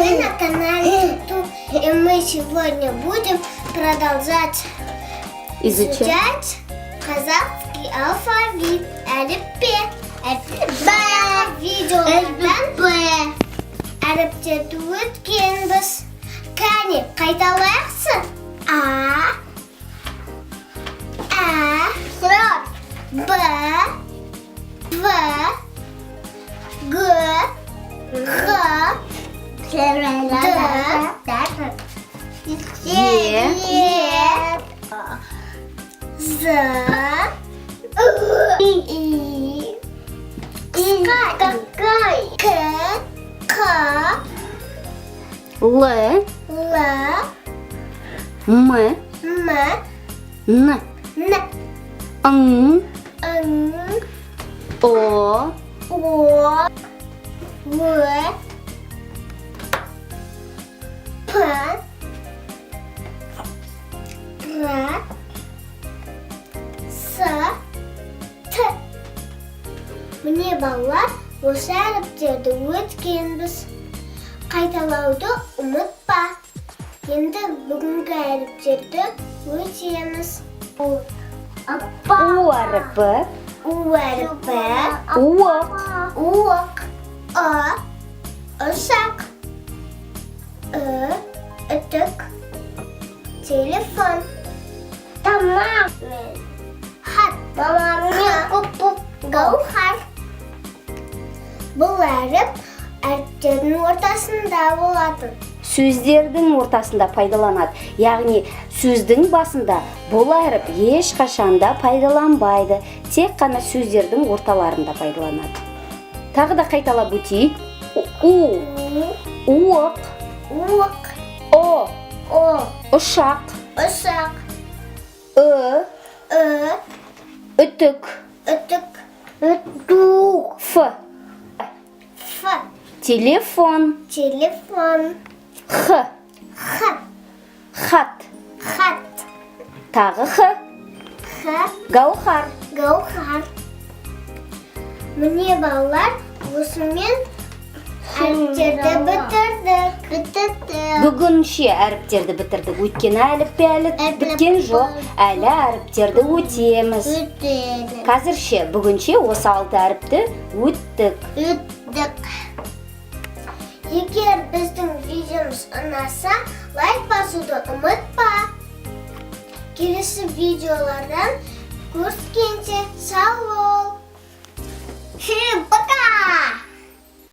Вы на канале Туту, и мы сегодня будем продолжать изучать казахский алфавит. Әліппе. Видеодан әріптерді өткенбіз. Кәне, қайталайықшы. Б, В, Г, Х, Е, З, И, К, К, Л, Л, М, М, Н, Н, Н, Н, О, О, В, П, Р, С, Т. Міне балалар, осы әріптерді өткенбіз. Қайталауды ұмытпа. Енді бүгінгі әріптерді өтеміз. У әріпі, У әріпі, уық, уық, ұшақ, үтік, телефон, тамақ, хат, гаухар. Бұл әріп әріптердің ортасында болады. сөздердің ортасында пайдаланады. Яғни сөздің басында бұл әріп ешқашанда пайдаланбайды. Тек қана сөздердің орталарында пайдаланады. Тағы да қайталап өтейік. У, уық, Уық, О, ұшақ, ұшақ, үтік, үтік, Ф, Ф, телефон, телефон, Х, Х, хат, хат, тағы Х, Х, гаухар. гаухар. Міне балалар, осымен әріптерді бітірдік. Бүгінше әріптерді бітірдік. Өйткені әліппе әлі біткен жоқ. Әлі әріптерді өтеміз. Қазірше бүгінше осы 6 әріпті өттік. Егер біздің видеомыз ұнаса, лайк басуды ұмытпа. Келесі видеолардан көріскенше сау бол.